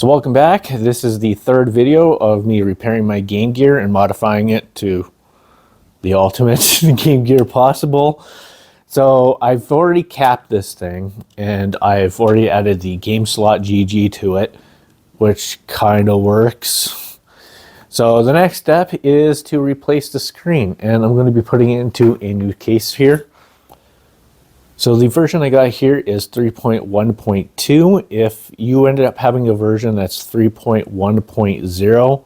So welcome back. This is the third video of me repairing my Game Gear and modifying it to the ultimate Game Gear possible. So I've already capped this thing and I've already added the GameSlot GG to it, which kind of works. So the next step is to replace the screen, and I'm going to be putting it into a new case here. So the version I got here is 3.1.2. If you ended up having a version that's 3.1.0,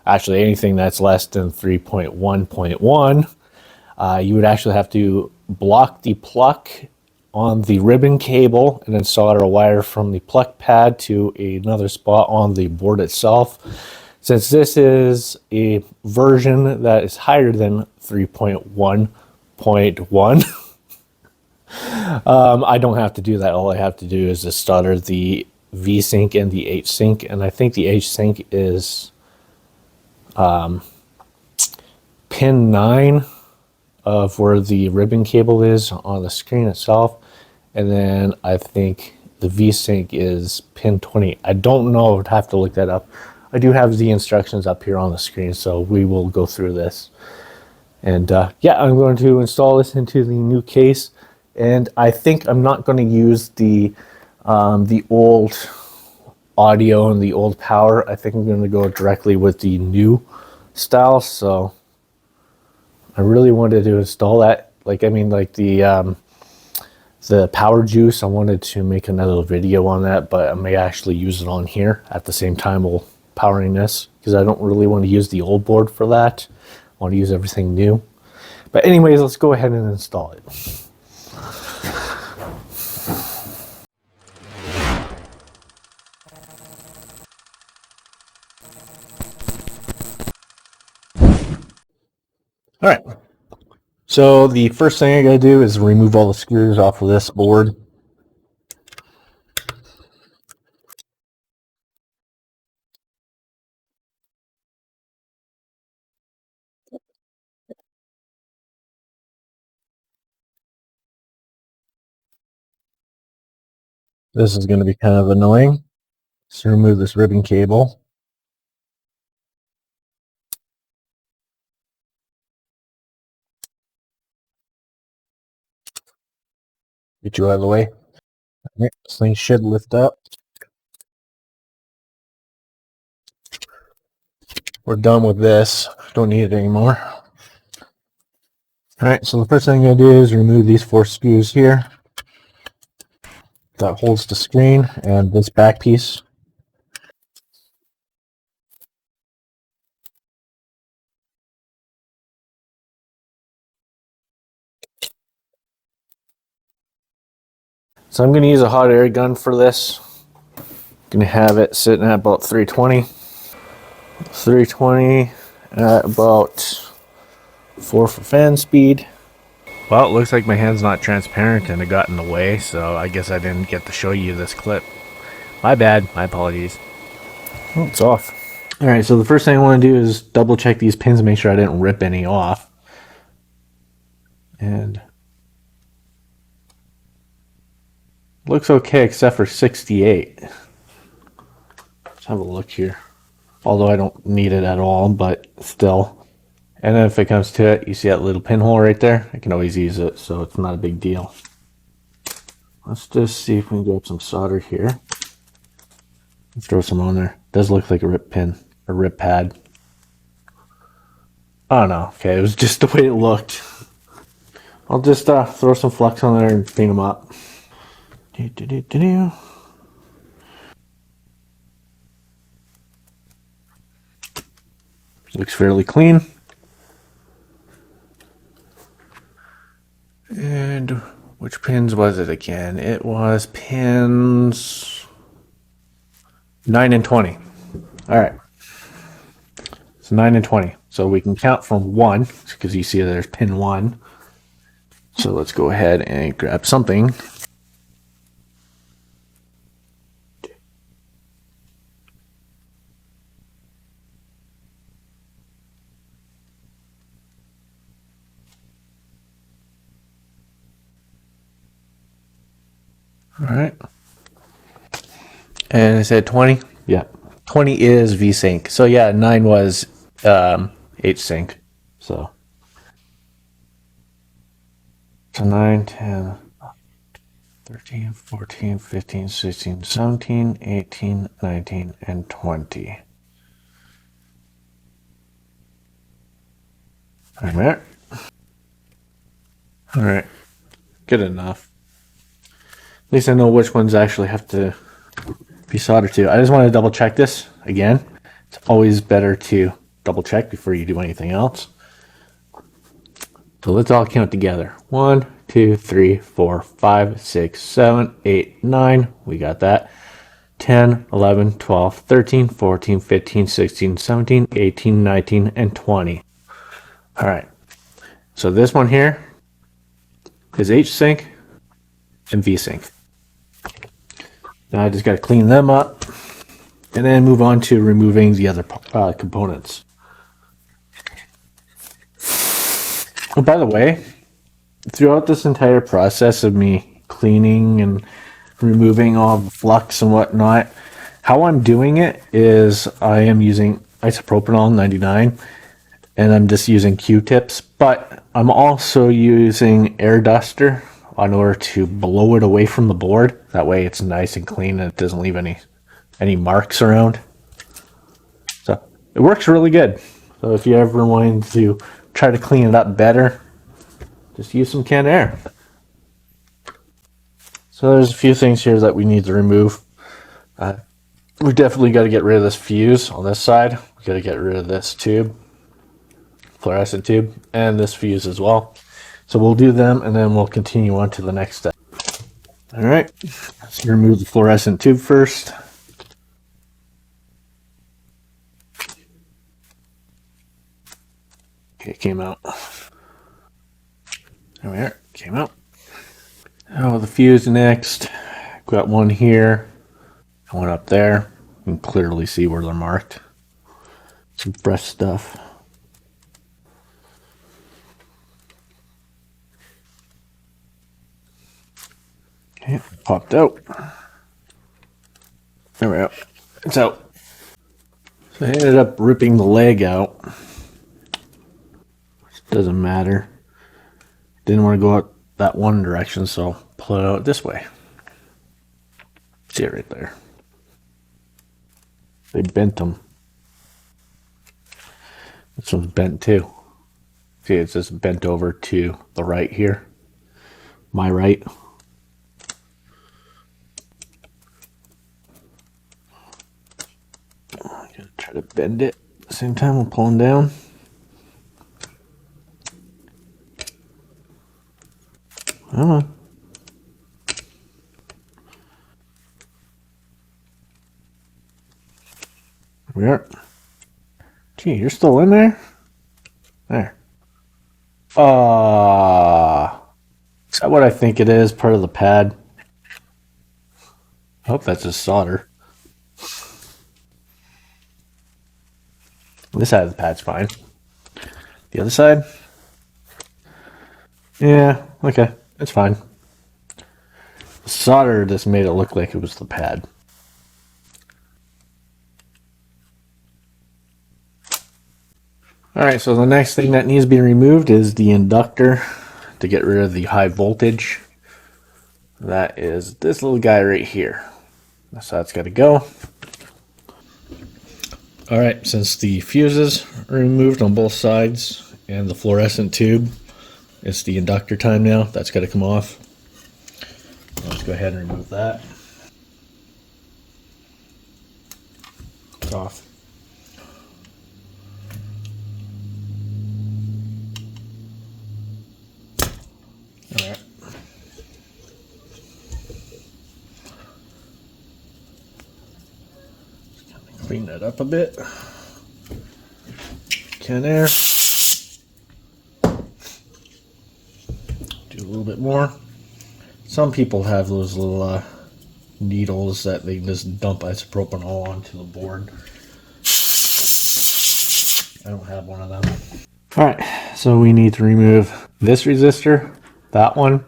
actually anything that's less than 3.1.1, you would actually have to block the pluck on the ribbon cable and then solder a wire from the pluck pad to another spot on the board itself. Since this is a version that is higher than 3.1.1, I don't have to do that. All I have to do is just solder the V sync and the H sync, and I think the H sync is pin 9 of where the ribbon cable is on the screen itself, and then I think the V sync is pin 20. I don't know. I'd have to look that up. I do have the instructions up here on the screen, so we will go through this. And yeah, I'm going to install this into the new case. And I think I'm not going to use the old audio and the old power. I think I'm going to go directly with the new style. So I really wanted to install that. Like the power juice, I wanted to make another video on that, but I may actually use it on here at the same time while powering this, because I don't really want to use the old board for that. I want to use everything new. But anyways, let's go ahead and install it. All right, so the first thing I gotta do is remove all the screws off of this board. This is gonna be kind of annoying. So remove this ribbon cable. Get you out of the way. Right, this thing should lift up. We're done with this. Don't need it anymore. Alright, so the first thing I'm going to do is remove these 4 screws here. That holds the screen and this back piece. So I'm going to use a hot air gun for this. I'm going to have it sitting at about 320. 320 at about 4 for fan speed. Well, it looks like my hand's not transparent and it got in the way, so I guess I didn't get to show you this clip. My bad, my apologies. Oh, it's off. Alright, so the first thing I want to do is double check these pins and make sure I didn't rip any off. And looks okay except for 68. Let's have a look here. Although I don't need it at all, but still. And then if it comes to it, you see that little pinhole right there? I can always use it, so it's not a big deal. Let's just see if we can grab some solder here. Let's throw some on there. It does look like a rip pin, a rip pad. Oh no, okay, it was just the way it looked. I'll just throw some flux on there and clean them up. Looks fairly clean. And which pins was it again? It was pins 9 and 20. All right. So 9 and 20. So we can count from 1, because you see there's pin 1. So let's go ahead and grab something. All right. And it said 20? Yeah. 20 is V-Sync. So yeah, 9 was H-Sync. So 9, 10, 13, 14, 15, 16, 17, 18, 19, and 20. All right. All right. Good enough. At least I know which ones actually have to be soldered to. I just want to double check this again. It's always better to double check before you do anything else. So let's all count together. 1, 2, 3, 4, 5, 6, 7, 8, 9. We got that. 10, 11, 12, 13, 14, 15, 16, 17, 18, 19, and 20. All right. So this one here is H-Sync and V-Sync. Now I just got to clean them up and then move on to removing the other components. Oh, by the way, throughout this entire process of me cleaning and removing all the flux and whatnot, how I'm doing it is I am using isopropanol 99 and I'm just using Q-tips, but I'm also using air duster in order to blow it away from the board. That way it's nice and clean and it doesn't leave any marks around. So it works really good. So if you ever want to try to clean it up better, just use some canned air. So there's a few things here that we need to remove. We definitely got to get rid of this fuse on this side. We got to get rid of this tube, fluorescent tube, and this fuse as well. So we'll do them and then we'll continue on to the next step. All right, let's remove the fluorescent tube first. Okay, it came out. There we are, came out. Oh, the fuse next. Got one here, one up there. You can clearly see where they're marked. Some fresh stuff. Okay, popped out. There we go. It's out. So I ended up ripping the leg out. Doesn't matter. Didn't want to go out that one direction, so pull it out this way. See it right there. They bent them. This one's bent too. See, it's just bent over to the right here. My right. I'm gonna try to bend it at the same time I'm pulling down. Come on. We are. Gee, you're still in there? There. Is that what I think it is? Part of the pad? I hope that's just solder. This side of the pad's fine. The other side? Yeah, okay. It's fine. The solder just made it look like it was the pad. Alright, so the next thing that needs to be removed is the inductor to get rid of the high voltage. That is this little guy right here. That's how it's got to go. Alright, since the fuses are removed on both sides and the fluorescent tube, it's the inductor time now. That's got to come off. Let's go ahead and remove that. It's off. All right. Clean that up a bit. Can there. Do a little bit more. Some people have those little needles that they just dump isopropanol onto the board. I don't have one of them. Alright, so we need to remove this resistor, that one,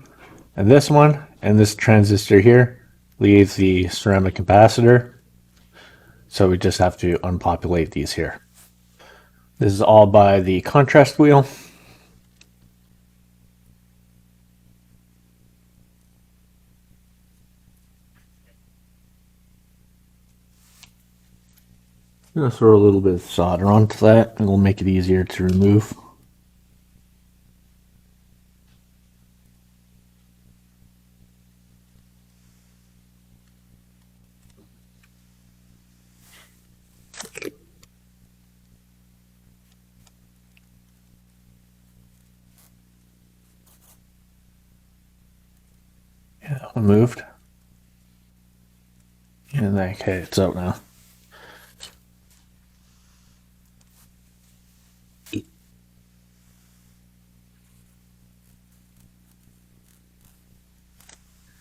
and this transistor here. Leave the ceramic capacitor. So we just have to unpopulate these here. This is all by the contrast wheel. I'm going to throw a little bit of solder onto that. It'll make it easier to remove. Yeah, that one moved. And okay, it's out now.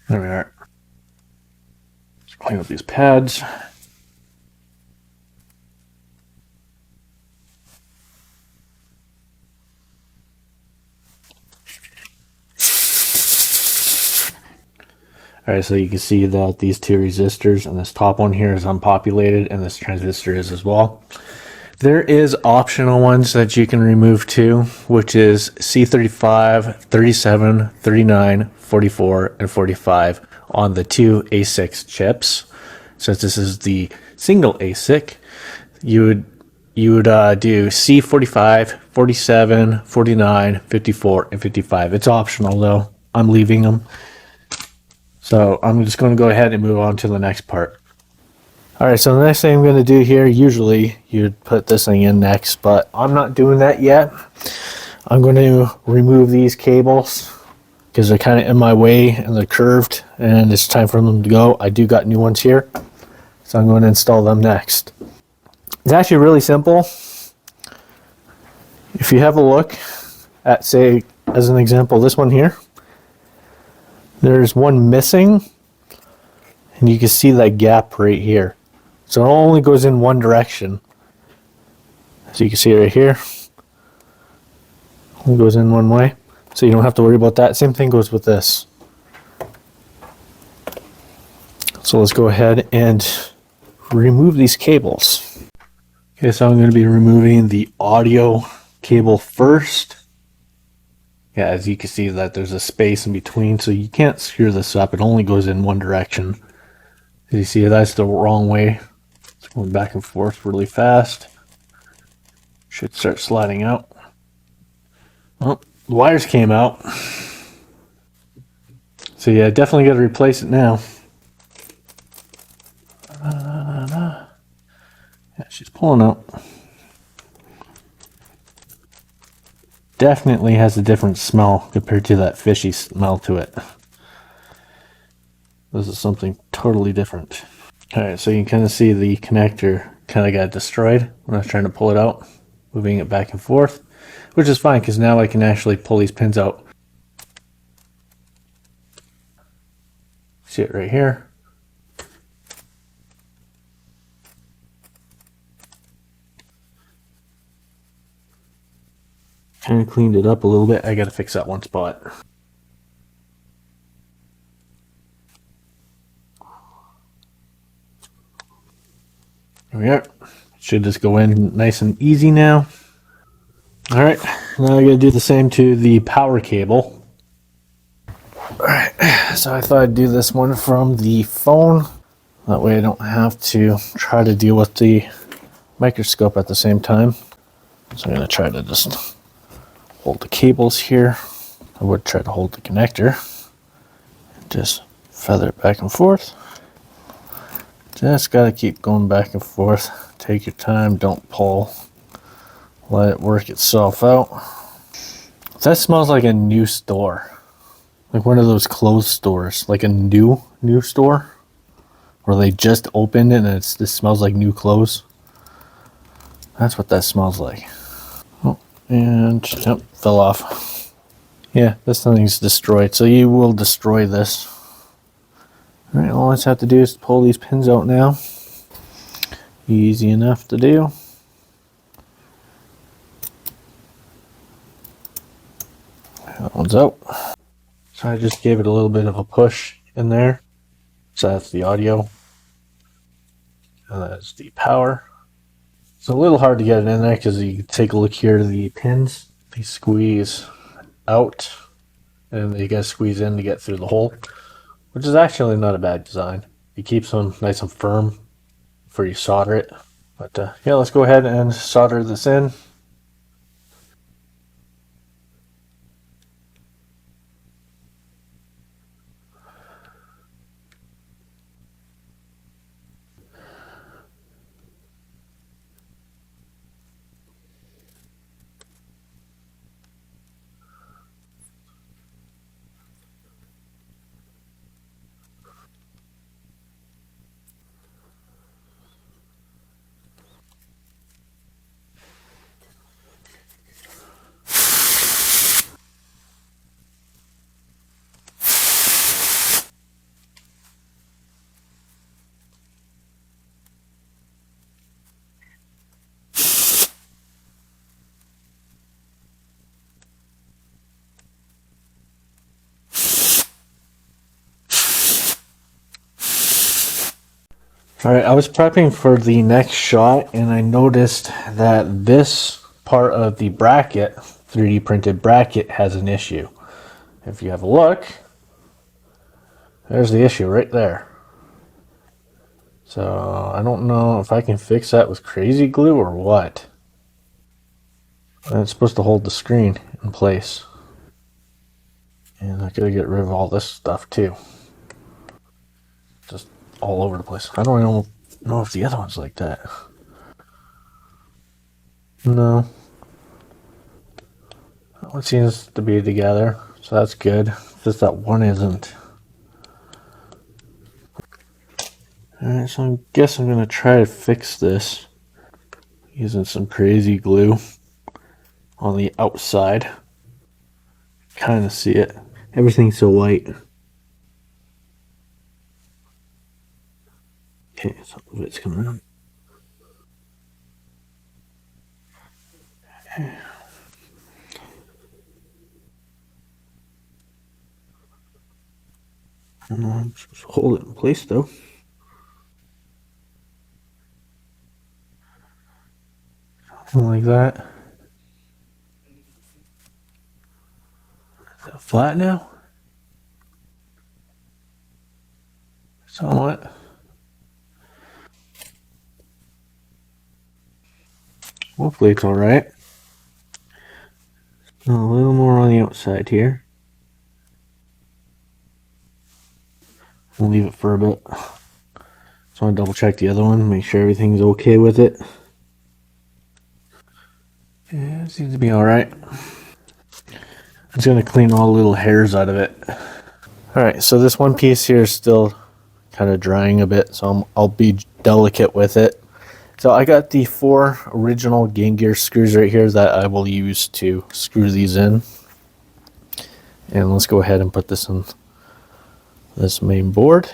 There we are. Let's clean up these pads. Alright, so you can see that these two resistors and this top one here is unpopulated, and this transistor is as well. There is optional ones that you can remove too, which is C35, 37, 39, 44, and 45 on the two A6 chips. Since this is the single ASIC, you would do C45, 47, 49, 54, and 55. It's optional though. I'm leaving them. So I'm just going to go ahead and move on to the next part. Alright, so the next thing I'm going to do here, usually you'd put this thing in next, but I'm not doing that yet. I'm going to remove these cables because they're kind of in my way and they're curved and it's time for them to go. I do got new ones here, so I'm going to install them next. It's actually really simple. If you have a look at, say, as an example, this one here, there's one missing and you can see that gap right here. So it only goes in one direction. So you can see right here, only goes in one way. So you don't have to worry about that. Same thing goes with this. So let's go ahead and remove these cables. Okay, so I'm going to be removing the audio cable first. Yeah, as you can see that there's a space in between, so you can't screw this up. It only goes in one direction. As you see, that's the wrong way. It's going back and forth really fast. Should start sliding out. Well, the wires came out. So yeah, definitely got to replace it now. Yeah, she's pulling out. Definitely has a different smell compared to that fishy smell to it. This is something totally different. Alright, so you can kind of see the connector kind of got destroyed when I was trying to pull it out, moving it back and forth, which is fine because now I can actually pull these pins out. See it right here. Kind of cleaned it up a little bit. I got to fix that one spot. There we are. Should just go in nice and easy now. Alright, now I gotta do the same to the power cable. Alright, so I thought I'd do this one from the phone. That way I don't have to try to deal with the microscope at the same time. So I'm gonna try to just hold the cables here. I would try to hold the connector. Just feather it back and forth. Just gotta keep going back and forth. Take your time, don't pull. Let it work itself out. That smells like a new store. Like one of those clothes stores. Like a new store. Where they just opened it and it smells like new clothes. That's what that smells like. Oh, and yep, fell off. Yeah, this thing's destroyed. So you will destroy this. Alright, all I just have to do is pull these pins out now. Easy enough to do. That one's out. So I just gave it a little bit of a push in there. So that's the audio. And that's the power. It's a little hard to get it in there because you can take a look here, the pins, they squeeze out and you gotta squeeze in to get through the hole, which is actually not a bad design. It keeps them nice and firm before you solder it. But yeah, let's go ahead and solder this in. Alright, I was prepping for the next shot and I noticed that this part of the bracket, 3D printed bracket, has an issue. If you have a look, there's the issue right there. So I don't know if I can fix that with crazy glue or what. And it's supposed to hold the screen in place. And I gotta get rid of all this stuff too. Just all over the place. I don't even know if the other one's like that. No. That one seems to be together, so that's good. Just that one isn't. Alright, so I guess I'm gonna try to fix this using some crazy glue on the outside. Kind of see it. Everything's so white. Okay, some of it's coming out. Okay. I'm supposed to hold it in place though. Something like that. Is that flat now? Somewhat. Hopefully it's alright. A little more on the outside here. We'll leave it for a bit. So I double check the other one, make sure everything's okay with it. Yeah, it seems to be alright. I'm just going to clean all the little hairs out of it. Alright, so this one piece here is still kind of drying a bit, so I'll be delicate with it. So I got the 4 original Game Gear screws right here that I will use to screw these in. And let's go ahead and put this in this main board.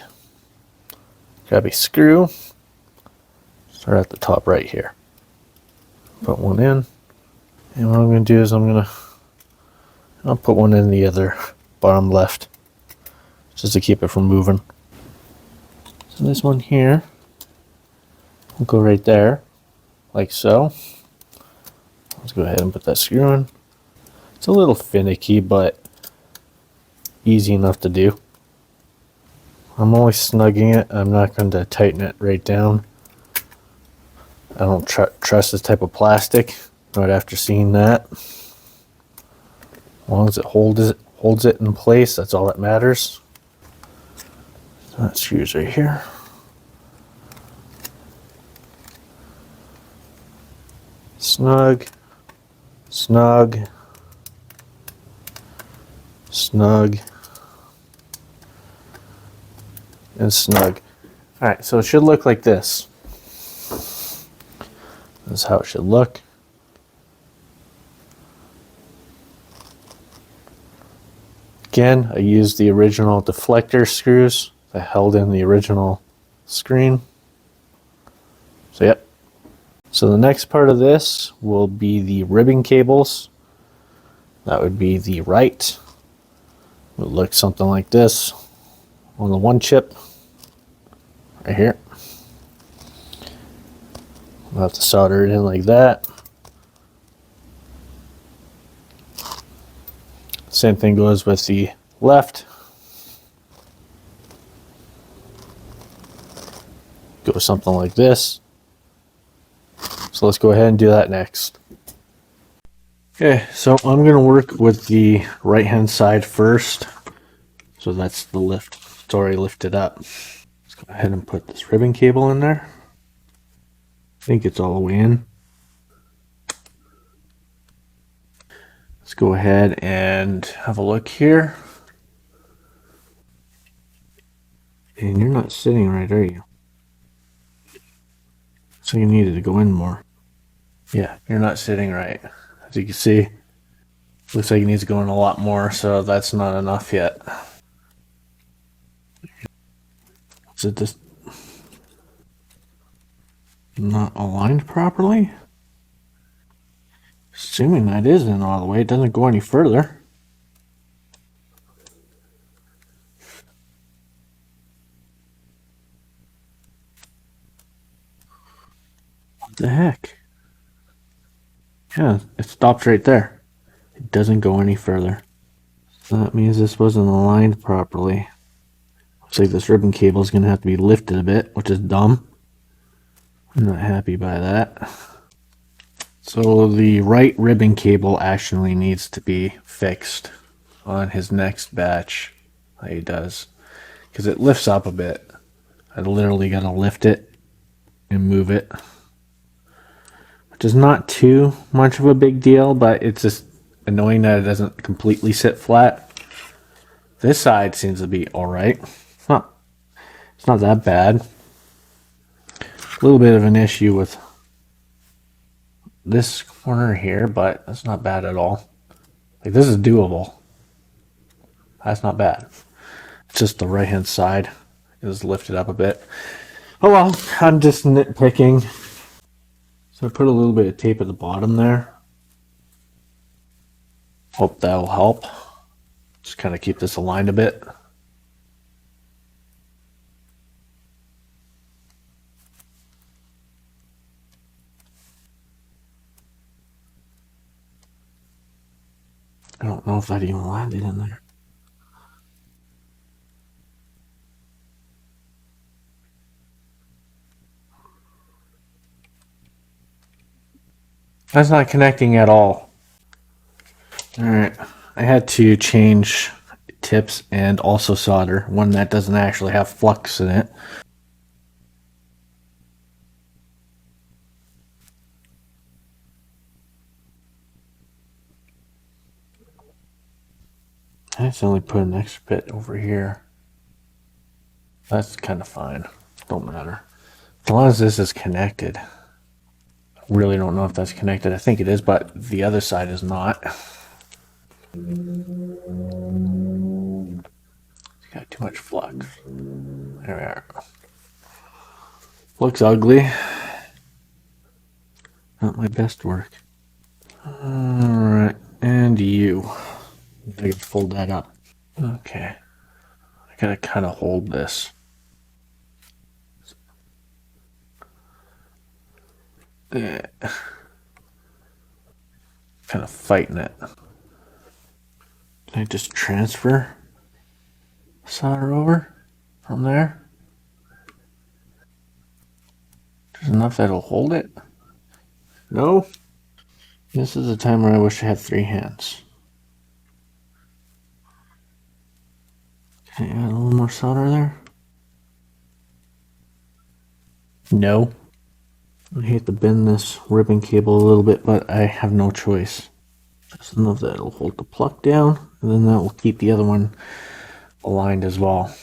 Grab a screw. Start at the top right here. Put one in. And what I'm going to do is I'll put one in the other bottom left, just to keep it from moving. So this one here will go right there, like so. Let's go ahead and put that screw in. It's a little finicky, but easy enough to do. I'm only snugging it. I'm not going to tighten it right down. I don't trust this type of plastic right after seeing that. As long as it holds it in place, that's all that matters. So that screws right here. Snug, snug, snug, and snug. Alright, so it should look like this. This is how it should look. Again, I used the original deflector screws that held in the original screen. So yep. So the next part of this will be the ribbon cables. That would be the right. It would look something like this on the one chip right here. I'll have to solder it in like that. Same thing goes with the left. Go something like this. So let's go ahead and do that next. Okay, so I'm going to work with the right hand side first. So that's the lift. It's already lifted up. Let's go ahead and put this ribbon cable in there. I think it's all the way in. Let's go ahead and have a look here. And you're not sitting right, are you? So you needed to go in more. Yeah, you're not sitting right. As you can see, looks like it needs to go in a lot more, so that's not enough yet. Is it just not aligned properly? Assuming that is in all the way, it doesn't go any further. What the heck? Yeah, it stops right there. It doesn't go any further. So that means this wasn't aligned properly. Looks like this ribbon cable is going to have to be lifted a bit, which is dumb. I'm not happy by that. So the right ribbon cable actually needs to be fixed on his next batch that he does, because it lifts up a bit. I literally got to lift it and move it, which is not too much of a big deal, but it's just annoying that it doesn't completely sit flat. This side seems to be alright. It's not that bad. A little bit of an issue with this corner here, but that's not bad at all. Like, this is doable. That's not bad. It's just the right hand side is lifted up a bit. Oh well, I'm just nitpicking. So I put a little bit of tape at the bottom there. Hope that'll help. Just kind of keep this aligned a bit. I don't know if that even landed in there. That's not connecting at all. Alright, I had to change tips and also solder one that doesn't actually have flux in it. I accidentally put an extra bit over here. That's kind of fine. Don't matter. As long as this is connected. I really don't know if that's connected. I think it is, but the other side is not. It's got too much flux. There we are. Looks ugly. Not my best work. Alright, and you. I can fold that up. Okay. I gotta kind of hold this. Yeah. Kind of fighting it. Can I just transfer solder over from there? There's enough that'll hold it? No? This is a time where I wish I had 3 hands. Can I add a little more solder there? No. I hate to bend this ribbon cable a little bit, but I have no choice. Just enough that it'll hold the plug down, and then that will keep the other one aligned as well.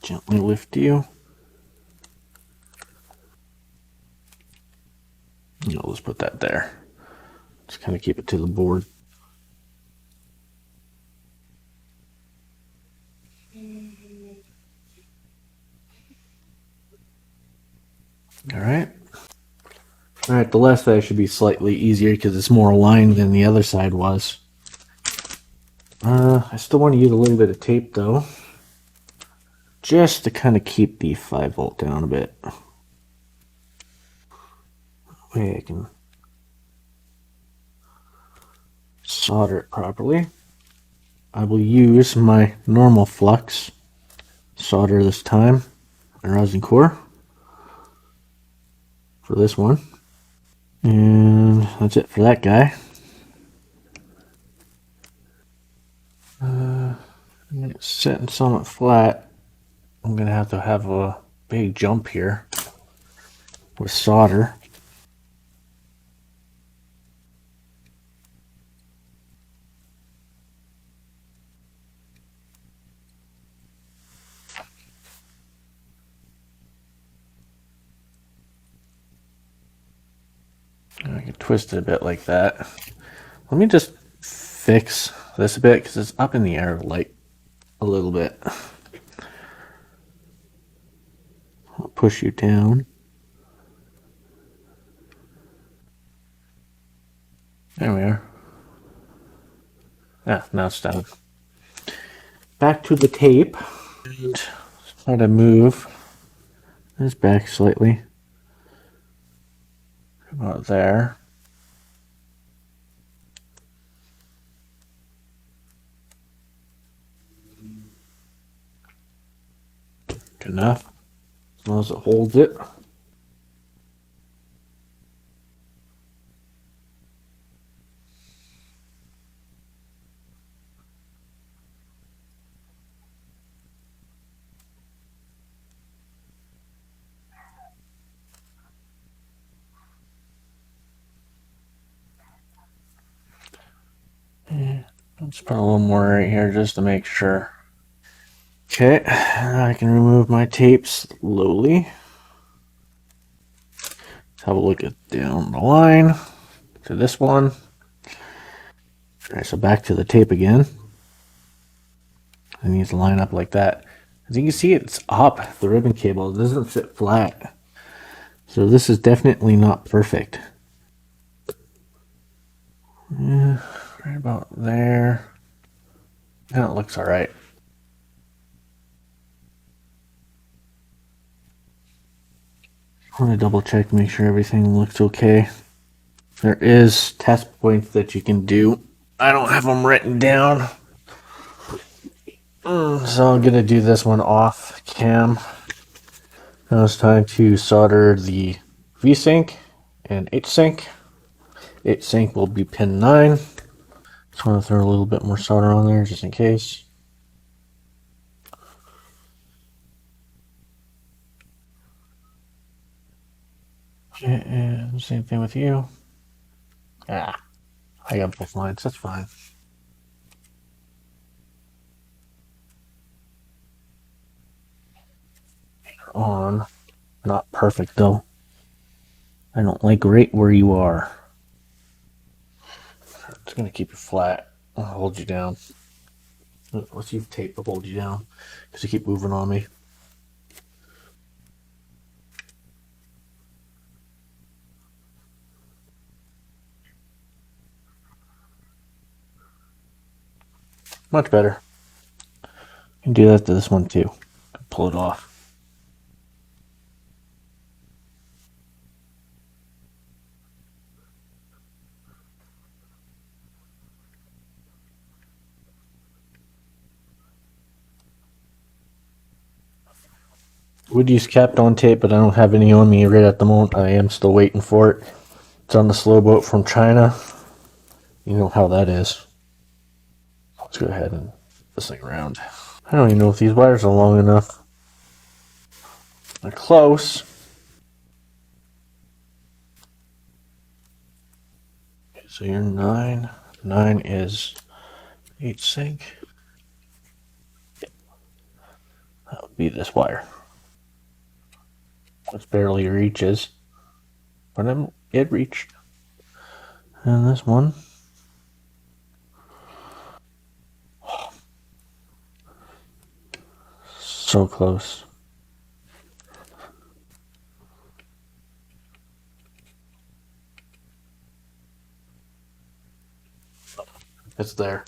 Gently lift you. I'll just put that there. Just kind of keep it to the board. Alright. Alright, the left side should be slightly easier because it's more aligned than the other side was. I still want to use a little bit of tape though, just to kind of keep the 5-volt down a bit. Way I can solder it properly. I will use my normal flux solder this time, my rosin core, for this one. And that's it for that guy. Setting somewhat flat, I'm going to have a big jump here with solder. I can twist it a bit like that. Let me just fix this a bit because it's up in the air like a little bit. I'll push you down. There we are. Yeah, now it's down. Back to the tape. And try to move this back slightly. About there. Good enough. As long as it holds it. Let's put a little more right here just to make sure. Okay, I can remove my tape slowly. Let's have a look at down the line to this one. Alright, so back to the tape again. It needs to line up like that. As you can see, it's up. The ribbon cable doesn't sit flat. So this is definitely not perfect. Yeah, right about there. That looks alright. I want to double check to make sure everything looks okay. There is test points that you can do. I don't have them written down. So I'm going to do this one off cam. Now it's time to solder the V-Sync and H-Sync. H-Sync will be pin 9. Just want to throw a little bit more solder on there just in case. And same thing with you. I got both lines, that's fine. On. Not perfect though. I don't like right where you are. It's going to keep you flat. I'll hold you down. Let's use tape to hold you down because you keep moving on me. Much better. You can do that to this one too. Pull it off. Would use Kapton tape, but I don't have any on me right at the moment. I am still waiting for it. It's on the slow boat from China. You know how that is. Let's go ahead and put this thing around. I don't even know if these wires are long enough. They're close. Okay, so you're 9. 9 is H-Sync. That would be this wire. Which barely reaches. But it reached. And this one. So close. It's there.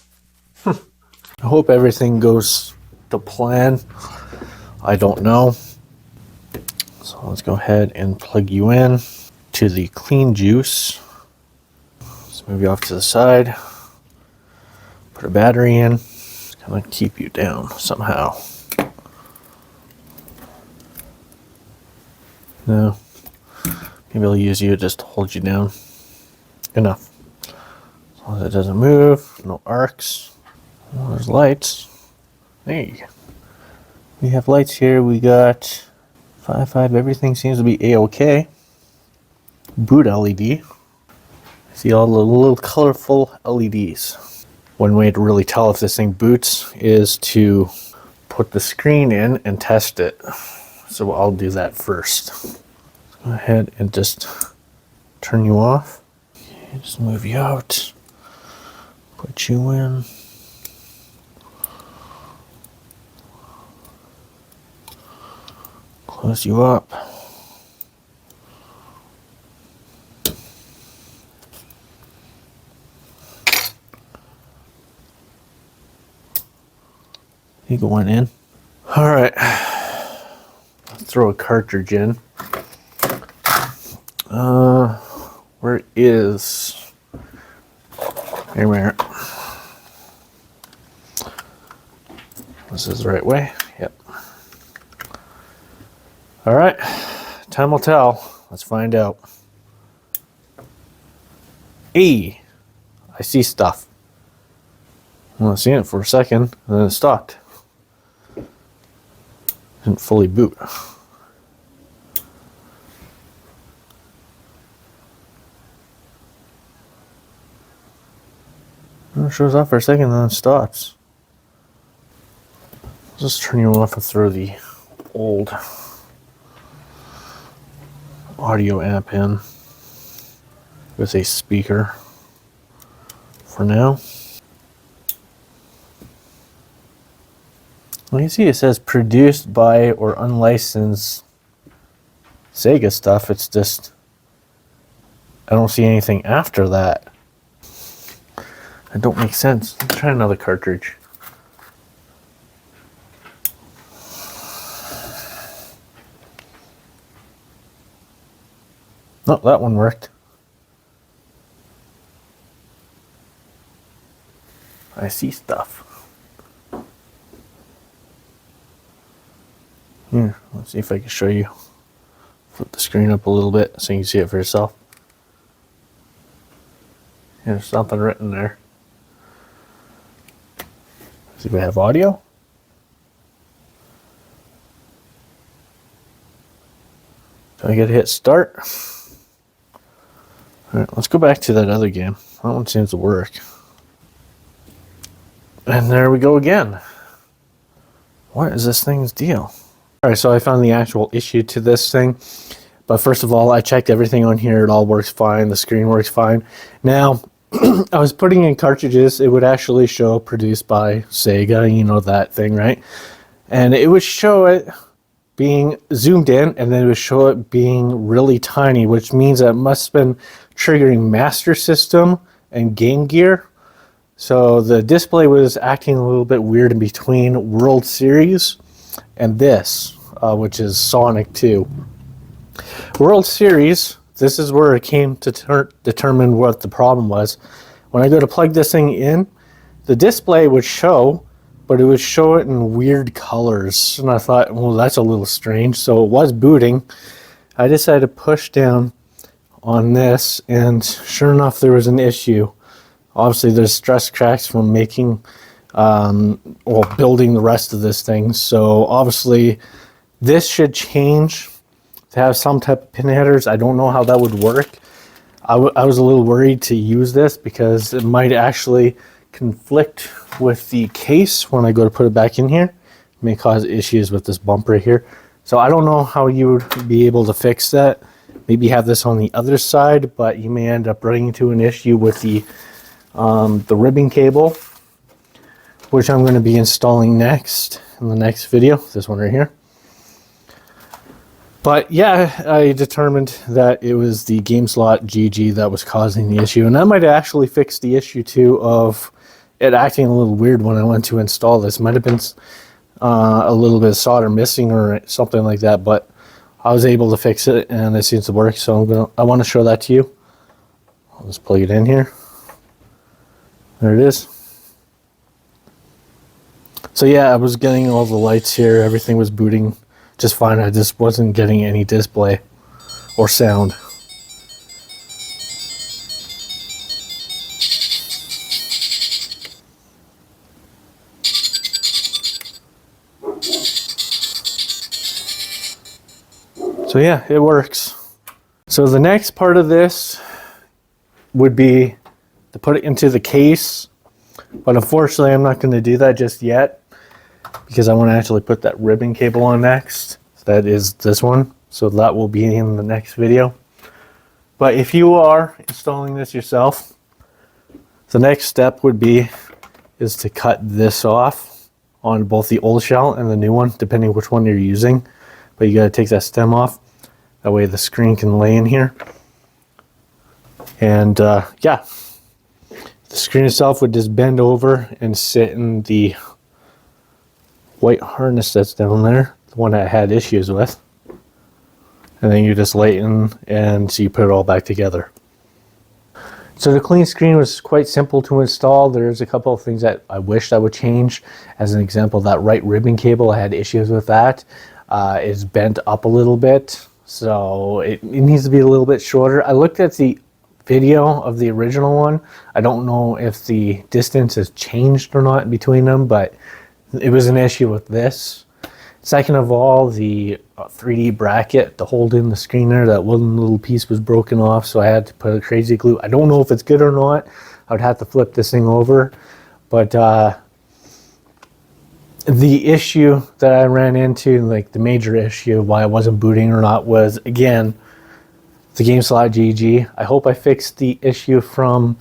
I hope everything goes to plan I don't know. So let's go ahead and plug you in to the CleanJuice. Let's move you off to the side. Put a battery in. It's gonna keep you down somehow. No. Maybe I'll use you just to hold you down. Enough. As long as it doesn't move, no arcs. Oh, there's lights. There you go. We have lights here. We got 5. Everything seems to be A-OK. Boot LED. See all the little colorful LEDs. One way to really tell if this thing boots is to put the screen in and test it. So I'll do that first. Go ahead and just turn you off. Okay, just move you out. Put you in. Close you up. You go one in. All right. Let's throw a cartridge in. Where is? Here we are. This is the right way. Yep. All right. Time will tell. Let's find out. I see stuff. Well, I seen it for a second, and then it stopped. Didn't fully boot. It shows off for a second, and then it stops. I'll just turn you off and throw the old audio amp in with a speaker for now. Well, you see it says produced by or unlicensed Sega stuff. It's just, I don't see anything after that. It don't make sense. Let's try another cartridge. No, that one worked. I see stuff. Here, let's see if I can show you. Flip the screen up a little bit so you can see it for yourself. There's something written there. See if we have audio. So I gotta hit start. Alright, let's go back to that other game. That one seems to work. And there we go again. What is this thing's deal? Alright, so I found the actual issue to this thing. But first of all, I checked everything on here. It all works fine. The screen works fine. Now, I was putting in cartridges. It would actually show produced by Sega, you know that thing, right? And it would show it being zoomed in, and then it would show it being really tiny, which means that it must have been triggering Master System and Game Gear. So the display was acting a little bit weird in between World Series and this, which is Sonic 2. World Series, this is where it came to determine what the problem was. When I go to plug this thing in, the display would show, but it would show it in weird colors. And I thought, well, that's a little strange. So it was booting. I decided to push down on this, and sure enough, there was an issue. Obviously, there's stress cracks from making, building the rest of this thing. So obviously, this should change to have some type of pin headers. I don't know how that would work. I was a little worried to use this because it might actually conflict with the case when I go to put it back in here. It may cause issues with this bump right here. So I don't know how you would be able to fix that. Maybe have this on the other side, but you may end up running into an issue with the ribbon cable, which I'm going to be installing next in the next video. This one right here. But yeah, I determined that it was the GameSlot GG that was causing the issue, and that might actually fix the issue too of it acting a little weird when I went to install this. Might have been a little bit of solder missing or something like that, but I was able to fix it and it seems to work. So I want to show that to you. I'll just plug it in here. There it is. So yeah, I was getting all the lights here. Everything was booting just fine. I just wasn't getting any display or sound. So yeah, it works. So the next part of this would be to put it into the case, but unfortunately I'm not going to do that just yet because I want to actually put that ribbon cable on next. That is this one, so that will be in the next video. But if you are installing this yourself, the next step would be is to cut this off on both the old shell and the new one, depending which one you're using. But you got to take that stem off. That way the screen can lay in here. And yeah, the screen itself would just bend over and sit in the white harness that's down there, the one I had issues with. And then you just lay it in and so you put it all back together. So the CleanScreen was quite simple to install. There's a couple of things that I wished I would change. As an example, that right ribbon cable, I had issues with that. It's bent up a little bit, so it needs to be a little bit shorter. I looked at the video of the original one. I don't know if the distance has changed or not between them, but it was an issue with this. Second of all, the 3D bracket to hold in the screen there, that one little piece was broken off, so I had to put a crazy glue. I don't know if it's good or not. I would have to flip this thing over, but the issue that I ran into, like the major issue why I wasn't booting or not, was again the GameSlot GG. I hope I fixed the issue from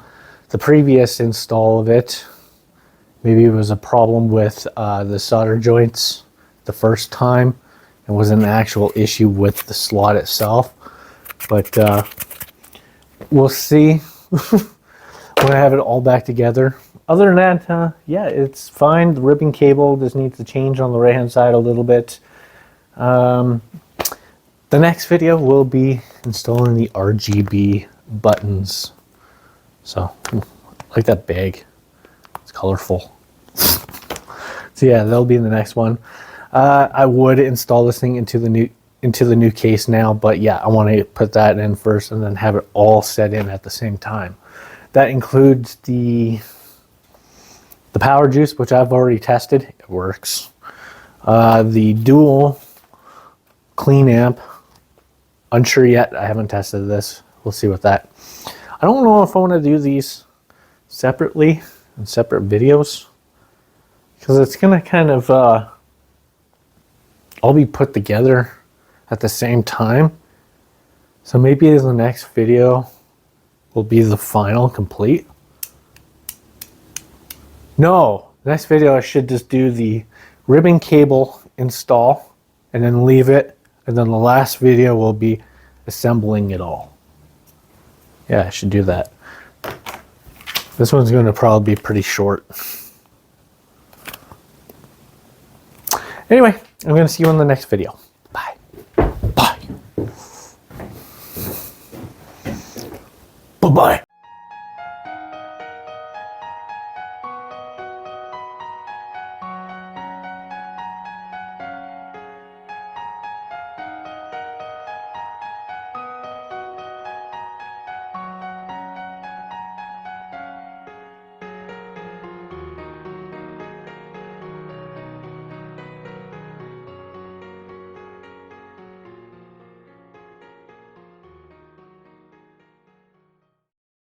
the previous install of it. Maybe it was a problem with the solder joints the first time. It wasn't an actual issue with the slot itself, but we'll see when I have it all back together. Other than that, yeah, it's fine. The ribbon cable just needs to change on the right hand side a little bit. The next video will be installing the RGB buttons. So, I like that bag. It's colorful. So yeah, that'll be in the next one. I would install this thing into the new case now, but yeah, I want to put that in first and then have it all set in at the same time. That includes the power juice, which I've already tested. It works. The dual CleanAmp, unsure yet. I haven't tested this. We'll see with that. I don't know if I want to do these separately in separate videos, because it's going to kind of all be put together at the same time. So maybe the next video will be the final complete. No, next video I should just do the ribbon cable install and then leave it, and then the last video will be assembling it all. Yeah, I should do that. This one's going to probably be pretty short. Anyway, I'm going to see you in the next video. Bye. Bye. Bye-bye.